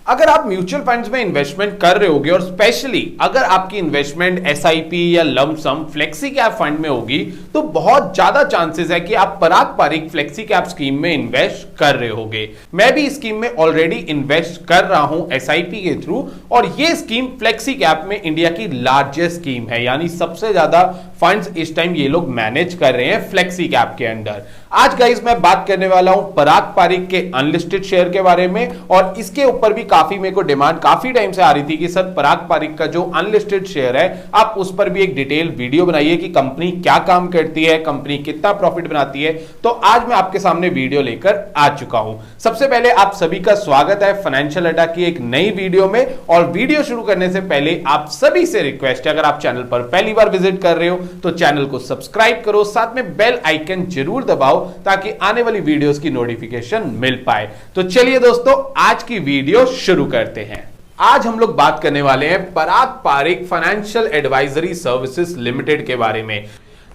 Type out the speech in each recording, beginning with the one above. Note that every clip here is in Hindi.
अगर आप म्यूचुअल फंड्स में इन्वेस्टमेंट कर रहे होगे और स्पेशली अगर आपकी इन्वेस्टमेंट एसआईपी या लंप सम फ्लेक्सी कैप फंड में होगी तो बहुत ज्यादा चांसेस है कि आप पारंपरिक फ्लेक्सी कैप स्कीम में इन्वेस्ट कर रहे होगे। मैं भी इस स्कीम में ऑलरेडी इन्वेस्ट कर रहा हूं एसआईपी के थ्रू और ये स्कीम फ्लेक्सी कैप में इंडिया की लार्जेस्ट स्कीम है, यानी सबसे ज्यादा फंड्स इस टाइम ये लोग मैनेज कर रहे हैं फ्लेक्सी कैप के अंडर। आज गाइस मैं बात करने वाला हूं पराग पारिक के अनलिस्टेड शेयर के बारे में और इसके ऊपर भी काफी मेरे को डिमांड काफी टाइम से आ रही थी कि सर पराग पारिक का जो अनलिस्टेड शेयर है आप उस पर भी एक डिटेल वीडियो बनाइए कि कंपनी क्या काम करती है, कंपनी कितना प्रॉफिट बनाती है। तो आज मैं आपके सामने वीडियो लेकर आ चुका हूं। सबसे पहले आप सभी का स्वागत है फाइनेंशियल अड्डा की एक नई वीडियो में। और वीडियो शुरू करने से पहले आप सभी से रिक्वेस्ट है, अगर आप चैनल पर पहली बार विजिट कर रहे हो तो चैनल को सब्सक्राइब करो, साथ में बेल आइकन जरूर दबाओ ताकि आने वाली वीडियोस की नोटिफिकेशन मिल पाए। तो चलिए दोस्तों आज की वीडियो शुरू करते हैं। आज हम लोग बात करने वाले हैं Parag Parikh financial advisory services limited के बारे में।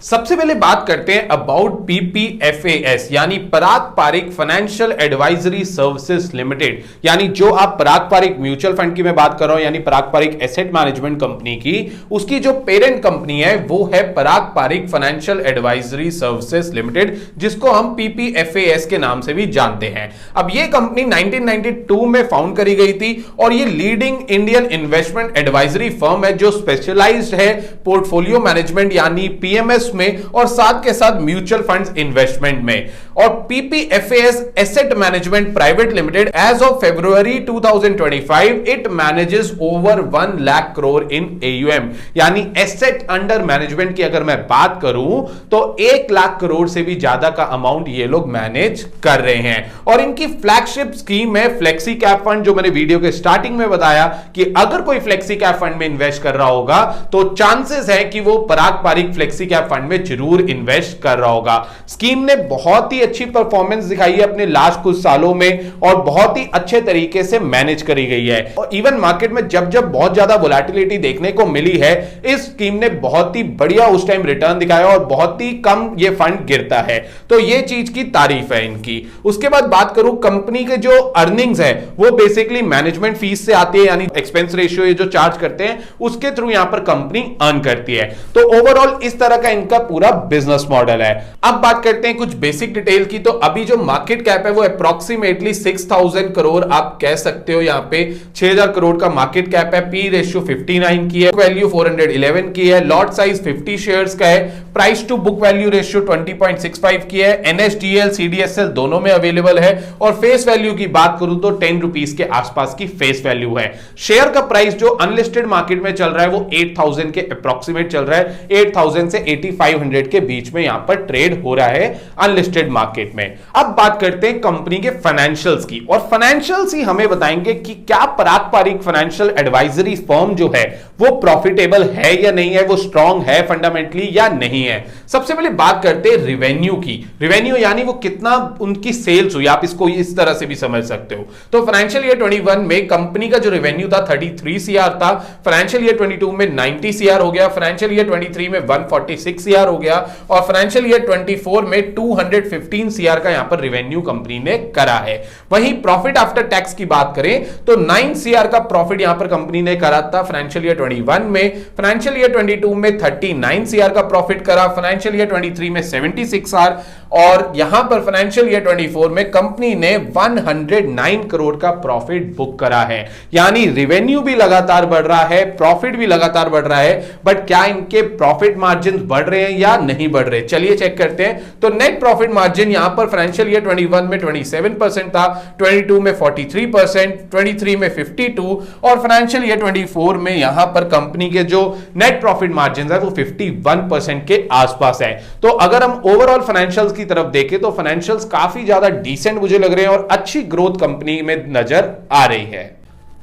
सबसे पहले बात करते हैं अबाउट पीपीएफएएस यानी Parag Parikh financial advisory services limited, यानी जो आप पराग पारिक म्यूचुअल फंड की मैं बात कर रहा हूं यानी Parag Parikh asset management company की, उसकी जो पेरेंट कंपनी है वो है Parag Parikh financial advisory services limited, जिसको हम पीपीएफएएस के नाम से भी जानते हैं। अब ये कंपनी 1992 में फाउंड करी गई थी और ये leading Indian investment advisory firm है जो स्पेशलाइज्ड है पोर्टफोलियो मैनेजमेंट यानी पीएमएस में और साथ के साथ म्यूचुअल फंड्स इन्वेस्टमेंट में। और PPFAS asset management private limited as of February 2025 it manages over 1 lakh crore in AUM, यानी एसेट अंडर मैनेजमेंट की अगर मैं बात करूं तो 1 लाख करोड़ से भी ज्यादा का अमाउंट ये लोग मैनेज कर रहे हैं। और इनकी फ्लैगशिप स्कीम है फ्लेक्सी कैप फंड, जो मैंने वीडियो के स्टार्टिंग में बताया कि अगर कोई फ्लेक्सी कैप फंड में इन्वेस्ट कर रहा होगा तो चांसेस है कि वो पराग पारिक फ्लेक्सी कैप फंड में जरूर इन्वेस्ट कर रहा होगा। स्कीम ने बहुत ही अच्छी परफॉर्मेंस दिखाई है अपने लास्ट कुछ सालों में और बहुत ही अच्छे तरीके से मैनेज करी गई है। और इवन मार्केट में जब जब बहुत ज्यादा वोलेटिलिटी देखने को मिली है इस स्कीम ने बहुत ही बढ़िया उस टाइम रिटर्न दिखाया और बहुत ही कम ये फंड गिरता है, तो ये चीज की तारीफ है इनकी। उसके बाद बात करूं कंपनी के जो अर्निंग्स है वो बेसिकली मैनेजमेंट फीस से आती है, यानी एक्सपेंस रेशियो ये जो चार्ज करते हैं उसके थ्रू यहां पर कंपनी अर्न करती है। तो ओवरऑल इस तरह का इनका पूरा बिजनेस मॉडल है। अब बात करते हैं कुछ बेसिक डिटेल की। तो अभी जो मार्केट कैप है वो अप्रोक्सीमेटली 6000 करोड़ आप कह सकते हो, यहां पे 6000 करोड़ का मार्केट कैप है। पी रेशियो 59 की है, वैल्यू 411 की है, लॉट साइज 50 शेयर्स का है, price to book value ratio 20.65 की है, एनएसडीएल सीडीएसएल दोनों में अवेलेबल है। और फेस वैल्यू की बात करूं तो 10 रुपीस के आसपास की फेस वैल्यू है। शेयर का प्राइस जो अनलिस्टेड मार्केट में चल रहा है वो 8000 के अप्रोक्सीमेट चल रहा है, 8000 से 8500 के बीच में यहां पर ट्रेड हो रहा है अनलिस्टेड मार्केट में। अब बात करते हैं कंपनी के फाइनेंशियल्स की, और फाइनेंशियल्स ही हमें बताएंगे कि क्या पराग पारिक फाइनेंशियल एडवाइजरी फर्म जो है वो प्रॉफिटेबल है या नहीं है, वो स्ट्रांग है फंडामेंटली या नहीं है। सबसे पहले बात करते हैं रिवेन्यू की। रिवेन्यू यानी वो कितना उनकी सेल्स हुई, आप इसको इस तरह से भी समझ सकते हो। तो फाइनेंशियल ईयर 21 में कंपनी का जो रेवेन्यू था 33 सीआर था, फाइनेंशियल ईयर 22 में 90 सीआर हो गया, फाइनेंशियल ईयर 23 में 146 सीआर हो गया और फाइनेंशियल ईयर 24 में 215 सीआर का यहां पर रेवेन्यू कंपनी ने करा है। वहीं प्रॉफिट आफ्टर टैक्स की बात करें तो 9 सीआर का प्रॉफिट यहां पर कंपनी ने करा था फाइनेंशियल ईयर 21 में, फाइनेंशियल ईयर 22 में 39 सीआर का प्रॉफिट करा, फाइनेंशियल ईयर 23 में 76 सीआर और यहां पर फाइनेंशियल ईयर 24 में कंपनी ने 109 करोड़ का प्रॉफिट बुक करा है। यानी रेवेन्यू भी लगातार बढ़ रहा है, प्रॉफिट भी लगातार बढ़ रहा है, बट क्या इनके प्रॉफिट मार्जिन बढ़ रहे हैं या नहीं बढ़ रहे, चलिए चेक करते हैं। तो नेट प्रॉफिट मार्जिन यहां पर फाइनेंशियल ईयर 21 में 27% था, 22 में 43%, 23 में 52 और फाइनेंशियल ईयर 24 में यहां पर कंपनी के जो नेट प्रॉफिट मार्जिन है वो 51% के आसपास है। तो अगर हम ओवरऑल फाइनेंशियल्स की तरफ देखें तो फाइनेंशियल्स काफी ज्यादा डिसेंट मुझे लग रहे हैं और अच्छी ग्रोथ कंपनी में नजर आ रही है।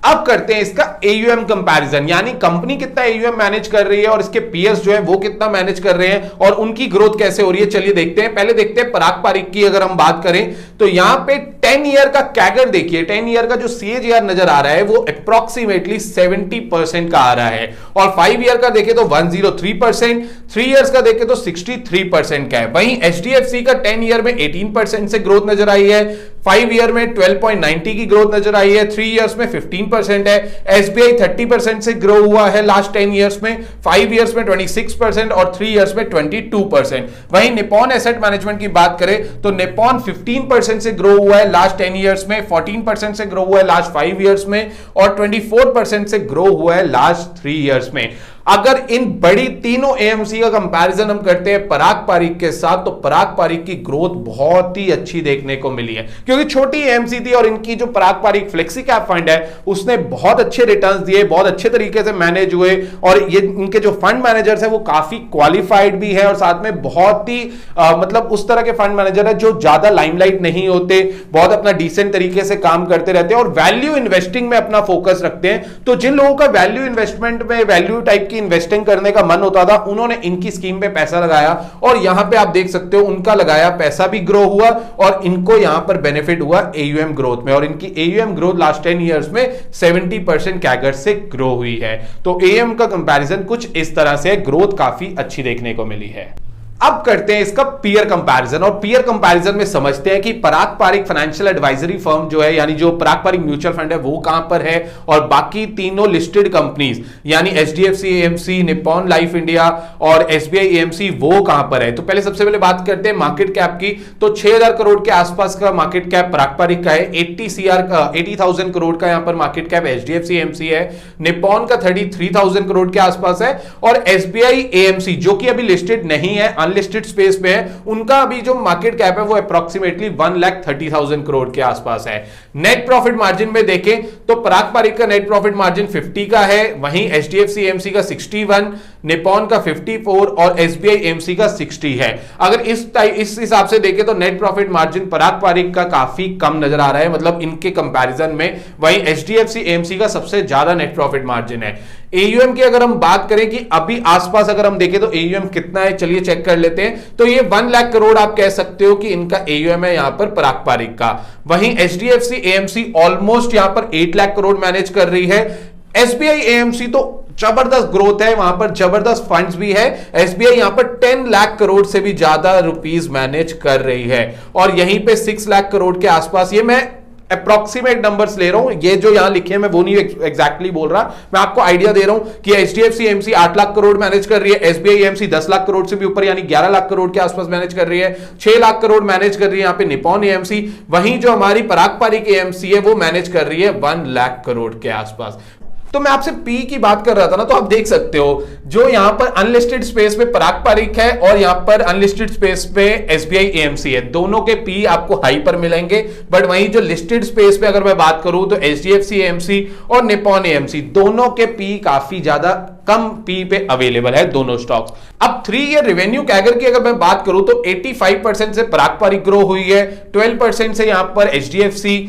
अब करते हैं इसका एयूएम कंपैरिजन, यानी कंपनी कितना एयूएम मैनेज कर रही है और इसके पीएस जो है वो कितना मैनेज कर रहे हैं और उनकी ग्रोथ कैसे हो रही है, चलिए देखते हैं। पहले देखते हैं पराग पारिक की अगर हम बात करें तो यहां पे 10 ईयर का कैगर देखिए, 10 ईयर का जो CAGR नजर आ रहा है वो अप्रोक्सीमेटली 70% का आ रहा है, और 5 ईयर का देखें तो 103%, 3 इयर्स का देखें तो 63% का है। वहीं HDFC का 10 ईयर में 18% से ग्रोथ नजर आई है, 5 ईयर में 12.90 की ग्रोथ नजर आई है, 3 इयर्स में 15% है। SBI 30% से ग्रो हुआ है लास्ट 10 इयर्स में, 5 इयर्स में 26% और 3 इयर्स में 22%। वहीं निप्पॉन एसेट मैनेजमेंट की बात करें तो निप्पॉन 15% से ग्रो हुआ है लास्ट 10 इयर्स में, 14% से ग्रो हुआ है लास्ट 5 इयर्स में और 24% से ग्रो हुआ है लास्ट 3 इयर्स में। अगर इन बड़ी तीनों AMC का कंपैरिजन हम करते हैं पराग पारीख के साथ, तो पराग पारीख की ग्रोथ बहुत ही अच्छी देखने को मिली है, क्योंकि छोटी AMC थी और इनकी जो पराग पारीख फ्लेक्सी कैप फंड है उसने बहुत अच्छे रिटर्न्स दिए, बहुत अच्छे तरीके से मैनेज हुए, और ये इनके जो फंड मैनेजर्स है वो काफी क्वालिफाइड भी है, और साथ में बहुत ही मतलब उस तरह के फंड मैनेजर है जो ज्यादा लाइमलाइट नहीं होते, बहुत अपना डिसेंट तरीके से काम करते रहते हैं और वैल्यू इन्वेस्टिंग में अपना फोकस रखते हैं। तो जिन लोगों का वैल्यू इन्वेस्टमेंट में वैल्यू टाइप की इन्वेस्टिंग करने का मन होता था, उन्होंने इनकी स्कीम पे पैसा लगाया, और यहां पे आप देख सकते हो उनका लगाया पैसा भी ग्रो हुआ और इनको यहां पर बेनिफिट हुआ AUM ग्रोथ में, और इनकी AUM ग्रोथ लास्ट 10 इयर्स में 70% कैगर से ग्रो हुई है। तो AUM का कंपैरिजन कुछ इस तरह से, ग्रोथ काफी अच्छी देखने को मिली है। अब करते हैं इसका पीयर कंपैरिजन, और पीयर कंपैरिजन में समझते हैं कि पराग पारीख फाइनेंशियल एडवाइजरी फर्म जो है, यानी जो पराग पारीख म्यूचुअल फंड है वो कहां पर है, और बाकी तीनों लिस्टेड कंपनीज यानी HDFC AMC, Nippon life India और SBI AMC वो कहां पर है। तो पहले सबसे पहले बात करते हैं मार्केट कैप की, तो 6000 करोड़ के आसपास का मार्केट कैप पराग पारीख का है, 80,000 करोड़ का यहां पर मार्केट कैप HDFC AMC है, निप्पॉन का 33,000 करोड़ के आसपास है, और SBI AMC जो कि अभी लिस्टेड नहीं है, अनलिस्टेड स्पेस में है, उनका अभी जो मार्केट कैप है वो अप्रोक्सीमेटली 1,30,000 करोड़ के आसपास है। नेट प्रॉफिट मार्जिन में देखें तो पराग पारीख का नेट प्रॉफिट मार्जिन 50 का है, वहीं HDFC AMC का 61, निप्पॉन का 54 और SBI AMC का 60 है। अगर इस हिसाब से देखें तो नेट प्रॉफिट मार्जिन पराग पारीख का काफी कम नजर आ रहा है, मतलब इनके कंपैरिजन में, वहीं HDFC AMC का सबसे ज्यादा नेट प्रॉफिट मार्जिन है। AUM की अगर हम बात करें कि अभी आसपास अगर हम देखें तो AUM कितना है, चलिए चेक कर लेते हैं। तो ये 1 लाख करोड़ आप कह सकते हो कि इनका AUM है यहां पर पराग पारीख का। वहीं HDFC AMC ऑलमोस्ट यहां पर 8 लाख करोड़ मैनेज कर रही है। SBI AMC तो जबरदस्त ग्रोथ है, वहां पर जबरदस्त फंड्स भी है। SBI यहां पर 10 लाख करोड़ से भी ज्यादा रुपीस मैनेज कर रही है, और यहीं पे 6 लाख करोड़ के आसपास, ये मैं अप्रोक्सीमेट नंबर्स ले रहा हूं, ये जो यहां लिखे हैं मैं वो नहीं एग्जैक्टली बोल रहा, मैं आपको आइडिया दे रहा हूं कि HDFC AMC 8 lakh crore manage कर रही है, SBI AMC 10 लाख करोड़ से भी ऊपर यानी 11 लाख करोड़ के आसपास मैनेज कर रही है, 6 लाख करोड़ मैनेज कर रही है यहां पे निप्पॉन AMC, वहीं जो हमारी पराग पारीख AMC है वो मैनेज कर रही है 1 लाख करोड़ के आसपास। तो मैं आपसे पी की बात कर रहा था ना, तो आप देख सकते हो जो यहां पर अनलिस्टेड स्पेस पे पराग पारीख है और यहां पर अनलिस्टेड स्पेस पे SBI AMC है, दोनों के पी आपको हाई पर मिलेंगे, बट वहीं जो लिस्टेड स्पेस पे अगर मैं बात करूं तो HDFC AMC और निप्पॉन AMC दोनों के पी काफी ज्यादा कम पी पे अवेलेबल है दोनों स्टॉक्स। अब 3 ईयर रेवेन्यू कैगर की अगर मैं बात करूं तो 85% से पराग पारीख ग्रो हुई है, 12% से यहां पर HDFC,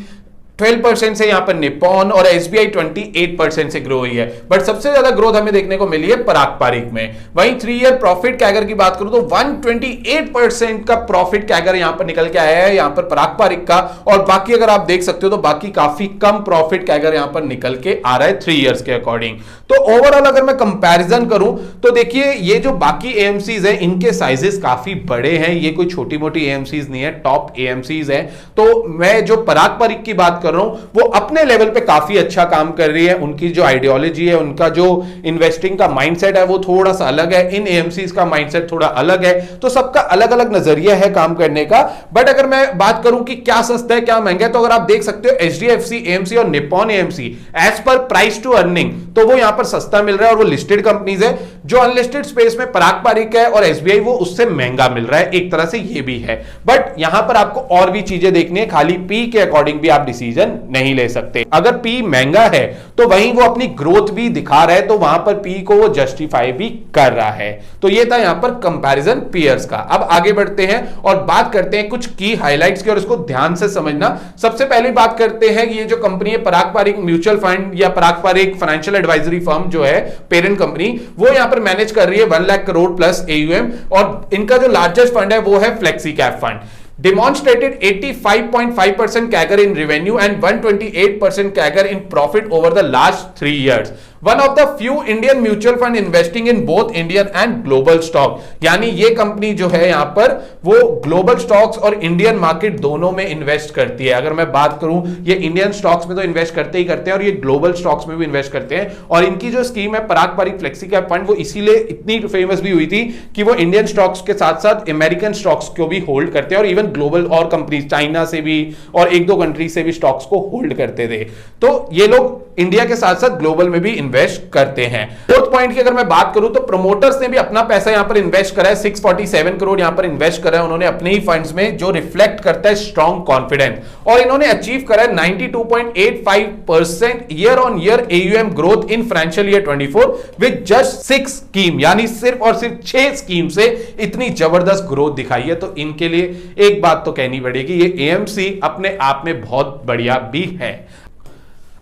12% से यहां पर निप्पॉन और SBI 28% से ग्रो हुई है, बट सबसे ज्यादा ग्रोथ हमें देखने को मिली है पराग पारीख में। वहीं 3 ईयर प्रॉफिट कैगर की बात करूं तो 128% का प्रॉफिट कैगर यहां पर निकल के आया है यहां पर पराग पारीख का, और बाकी अगर आप देख सकते हो तो बाकी काफी कम प्रॉफिट कैगर यहां पर निकल के आ रहा है 3 इयर्स के अकॉर्डिंग। तो ओवरऑल अगर मैं कंपैरिजन करूं तो देखिए ये जो बाकी AMCs है इनके साइजेस काफी बड़े हैं, ये कोई छोटी मोटी AMCs नहीं है, टॉप AMCs है। तो मैं जो पराग पारीख की बात कर रहा हूं वो अपने लेवल पे काफी अच्छा काम कर रही है, उनकी जो आइडियोलॉजी है, उनका जो इन्वेस्टिंग का माइंडसेट है वो थोड़ा सा अलग है, इन AMCs का माइंडसेट थोड़ा अलग है, तो सबका अलग अलग नजरिया है काम करने का। बट अगर मैं बात करूं कि क्या सस्ता है क्या महंगा है, तो अगर आप देख सकते हो HDFC AMC और Nippon AMC as per price to earning तो वो यहां पर सस्ता मिल रहा है और वो लिस्टेड कंपनीज है। जो अनलिस्टेड स्पेस में पराग पारीख है और SBI वो उससे महंगा मिल रहा है, एक तरह से ये भी है। बट यहां पर आपको और भी चीजें देखनी है, खाली पी के अकॉर्डिंग भी आप डिसीजन नहीं ले सकते। अगर पी महंगा है तो वहीं वो अपनी ग्रोथ भी दिखा रहा है, तो वहां पर पी को वो जस्टिफाई भी कर रहा है। तो ये था यहां पर कंपैरिजन पीयर्स का। अब आगे बढ़ते हैं और बात करते हैं कुछ की हाइलाइट्स की, और इसको ध्यान से समझना। सबसे पहले बात करते हैं कि ये जो कंपनी है पराग पारीख म्यूचुअल फंड या पराग पारीख फाइनेंशियल एडवाइजरी फर्म जो है पेरेंट कंपनी, वो यहां पर मैनेज कर रही है 1 लाख करोड़ प्लस AUM, और इनका जो लार्जेस्ट फंड है वो है flexi cap fund. demonstrated 85.5% CAGR in revenue and 128% CAGR in profit over the last 3 years. One of the few Indian mutual fund investing in both Indian and global stock. यानी ये कंपनी जो है यहां पर वो ग्लोबल स्टॉक्स और इंडियन मार्केट दोनों में इन्वेस्ट करती है। अगर मैं बात करूं, ये इंडियन स्टॉक्स में तो इन्वेस्ट करते ही करते हैं और ये ग्लोबल स्टॉक्स में भी इन्वेस्ट करते हैं। और इनकी जो स्कीम है Parag Pareek flexi cap fund, वो इसीलिए इतनी फेमस भी हुई थी कि वो इंडियन स्टॉक्स के साथ साथ अमेरिकन स्टॉक्स को भी होल्ड करते हैं और इवन ग्लोबल और कंपनीज चाइना से भी और एक दो कंट्री से भी स्टॉक्स को होल्ड करते थे। तो ये लोग इंडिया के साथ साथ ग्लोबल में भी इन्वेस्ट करते हैं। फोर्थ पॉइंट की अगर मैं बात करूं तो प्रमोटर्स ने भी अपना पैसा यहां पर इन्वेस्ट करा है, 647 करोड़ यहां पर इन्वेस्ट करा है उन्होंने अपने ही फंड्स में, जो रिफ्लेक्ट करता है स्ट्रॉन्ग कॉन्फिडेंस। और इन्होंने अचीव करा है 92.85% year on year AUM growth in financial year 24 with just 6 scheme, यानी सिर्फ और सिर्फ 6 स्कीम से इतनी जबरदस्त ग्रोथ दिखाई है। तो इनके लिए एक बात तो कहनी पड़ेगी, ये AMC अपने आप में बहुत बढ़िया भी है।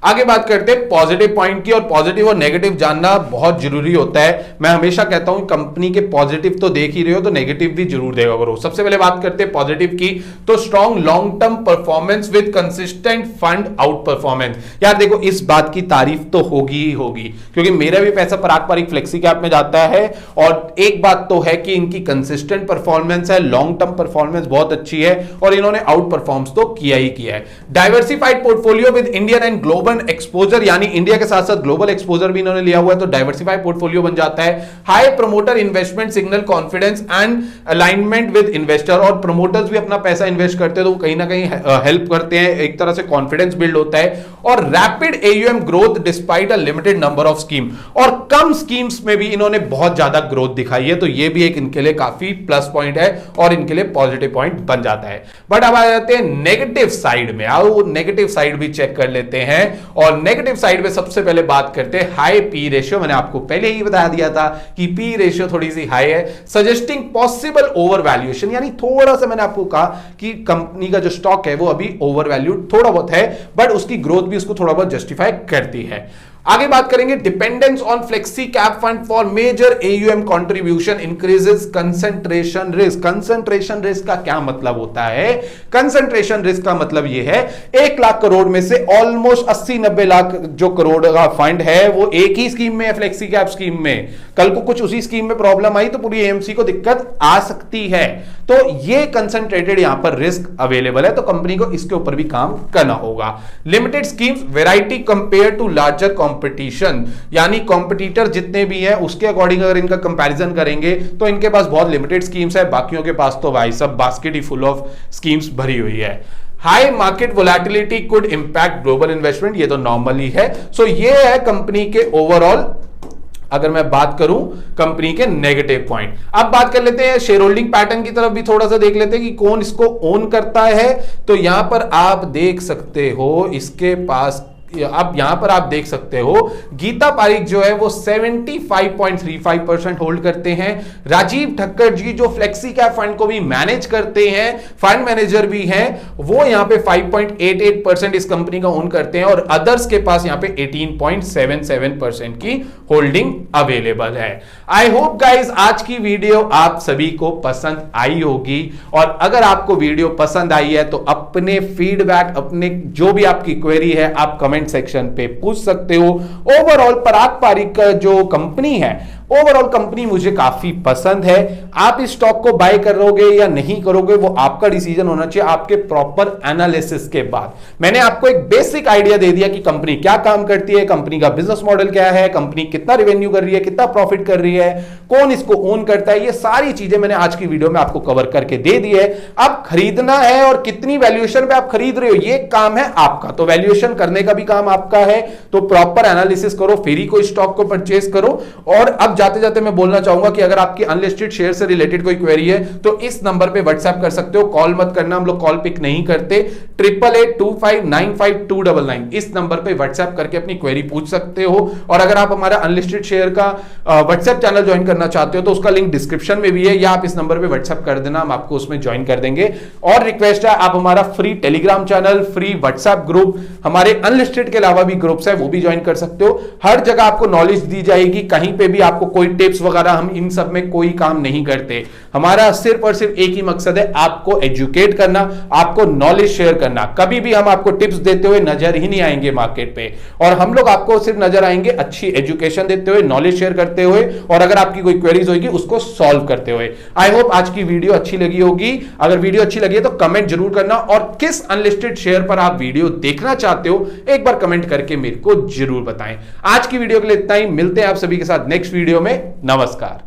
आगे बात करते हैं पॉजिटिव पॉइंट की, और पॉजिटिव और नेगेटिव जानना बहुत जरूरी होता है। मैं हमेशा कहता हूं कंपनी के पॉजिटिव तो देख ही रहे हो तो नेगेटिव भी जरूर देखा करो। सबसे पहले बात करते हैं पॉजिटिव की, तो strong long term performance with consistent fund out performance. यार देखो, इस बात की तारीफ तो होगी ही होगी, क्योंकि मेरा भी पैसा पराग पारिक फ्लेक्सी कैप में जाता है और एक बात तो है कि इनकी कंसिस्टेंट परफॉर्मेंस है, लॉन्ग टर्म परफॉर्मेंस बहुत अच्छी है और इन्होंने आउट परफॉर्मेंस तो किया ही किया है। Diversified portfolio with Indian and global exposure, यानी इंडिया के साथ साथ ग्लोबल एक्सपोजर भी इन्होंने लिया हुआ है, तो डाइवर्सिफाइड पोर्टफोलियो बन जाता है। High promoter investment signal confidence and alignment with investor, और प्रमोटर्स भी अपना पैसा इन्वेस्ट करते हैं तो कहीं ना कहीं हेल्प करते हैं, एक तरह से कॉन्फिडेंस बिल्ड होता है। और rapid AUM growth despite a limited number of scheme, और कम स्कीम्स में भी इन्होंने बहुत ज्यादा ग्रोथ दिखाई है, तो ये भी एक इनके लिए काफी प्लस पॉइंट है और इनके लिए पॉजिटिव पॉइंट बन जाता है। बट अब आ जाते हैं नेगेटिव साइड में, आओ नेगेटिव साइड भी चेक कर लेते हैं। और नेगेटिव साइड में सबसे पहले बात करते हैं हाई पी रेशियो। मैंने आपको पहले ही बता दिया था कि पी रेशियो थोड़ी सी हाई है, सजेस्टिंग पॉसिबल ओवर वैल्यूएशन, यानी थोड़ा सा मैंने आपको कहा कि कंपनी का जो स्टॉक है वो अभी ओवर वैल्यूड थोड़ा बहुत है, बट उसकी ग्रोथ भी उसको थोड़ा बहुत जस्टिफाई करती है। आगे बात करेंगे dependence on flexi cap fund for major AUM contribution increases concentration risk. Concentration risk का क्या मतलब होता है? कंसंट्रेशन रिस्क का मतलब यह है 1 लाख करोड़ में से ऑलमोस्ट 80-90 लाख जो करोड़ का फंड है वो एक ही स्कीम में है, फ्लेक्सी कैप स्कीम में। कल को कुछ उसी स्कीम में प्रॉब्लम आई तो पूरी AMC को दिक्कत आ सकती है, तो ये कंसंट्रेटेड यहां पर रिस्क अवेलेबल है, तो कंपनी को इसके ऊपर भी काम करना होगा। Limited schemes variety compare to larger competition, यानी कॉम्पिटिटर जितने भी हैं उसके अकॉर्डिंग अगर इनका कंपैरिजन करेंगे तो इनके पास बहुत लिमिटेड स्कीम्स है, बाकियों के पास तो भाई सब basket he full of schemes भरी हुई है। High market volatility could impact global investment, ये तो नॉर्मली है। सो ये है कंपनी के ओवरऑल, अगर मैं बात करूं कंपनी के नेगेटिव पॉइंट। अब बात कर लेते हैं शेयर होल्डिंग पैटर्न की तरफ भी थोड़ा सा देख लेते हैं कि कौन इसको ओन करता है। तो यहां पर आप देख सकते हो इसके पास, अब यहां पर आप देख सकते हो गीता पारिक जो है वो 75.35% होल्ड करते हैं। राजीव ठक्कर जी जो फ्लेक्सी कैप फंड को भी मैनेज करते हैं, फंड मैनेजर भी हैं, वो यहां पे 5.88% इस कंपनी का ओन करते हैं और अदर्स के पास यहां पे 18.77% की होल्डिंग अवेलेबल है। आई होप गाइज आज की वीडियो आप सभी को पसंद आई होगी, और अगर आपको वीडियो पसंद आई है तो अपने फीडबैक, अपने जो भी आपकी क्वेरी है आप कमेंट सेक्शन पे पूछ सकते हो। ओवरऑल पराग पारिक का जो कंपनी है, ओवरऑल कंपनी मुझे काफी पसंद है। आप इस स्टॉक को बाय करोगे या नहीं करोगे वो आपका डिसीजन होना चाहिए आपके प्रॉपर एनालिसिस के बाद। मैंने आपको एक बेसिक आइडिया दे दिया कि कंपनी क्या काम करती है, कंपनी का बिजनेस मॉडल क्या है, कंपनी कितना रेवेन्यू कर रही है, कितना प्रॉफिट कर रही है, कौन इसको ओन करता है, ये सारी चीजें मैंने आज की वीडियो में आपको कवर करके दे दी है। अब खरीदना है और कितनी वैल्यूएशन पे आप खरीद रहे हो ये काम है आपका, तो वैल्यूएशन करने का भी काम आपका है, तो प्रॉपर एनालिसिस करो फिर ही कोई स्टॉक को परचेस करो। और अब जाते जाते मैं बोलना चाहूंगा कि अगर आपकी अनलिस्टेड शेयर से रिलेटेड कोई क्वेरी है तो इस नंबर पे व्हाट्सएप कर सकते हो, कॉल मत करना, हम लोग कॉल पिक नहीं करते। 8882595299 इस नंबर पे व्हाट्सएप करके अपनी क्वेरी पूछ सकते हो। और अगर आप हमारा अनलिस्टेड शेयर का व्हाट्सएप चैनल ज्वाइन करना चाहते हो तो उसका लिंक डिस्क्रिप्शन में भी है, या आप इस नंबर पे व्हाट्सएप कर देना, हम आपको उसमें ज्वाइन कर देंगे। और रिक्वेस्ट है आप हमारा free Telegram channel, free WhatsApp group, हमारे अनलिस्टेड के अलावा भी ग्रुप्स है वो भी ज्वाइन कर सकते हो। हर जगह आपको नॉलेज दी जाएगी, कहीं पे भी आपको कोई टिप्स वगैरह, हम इन सब में कोई काम नहीं करते। हमारा सिर्फ और सिर्फ एक ही मकसद है, आपको एजुकेट करना, आपको नॉलेज शेयर करना। कभी भी हम आपको टिप्स देते हुए नजर ही नहीं आएंगे मार्केट पे, और हम लोग आपको सिर्फ नजर आएंगे अच्छी एजुकेशन देते हुए, नॉलेज शेयर करते हुए, और अगर आपकी कोई क्वेरीज होगी उसको सॉल्व करते हुए। आई होप आज की वीडियो अच्छी लगी होगी। अगर वीडियो अच्छी लगी है तो कमेंट जरूर करना, और किस अनलिस्टेड शेयर पर आप वीडियो देखना चाहते हो एक बार कमेंट करके मेरे को जरूर बताएं। आज की वीडियो के लिए इतना ही, मिलते हैं आप सभी के साथ नेक्स्ट वीडियो में। नमस्कार।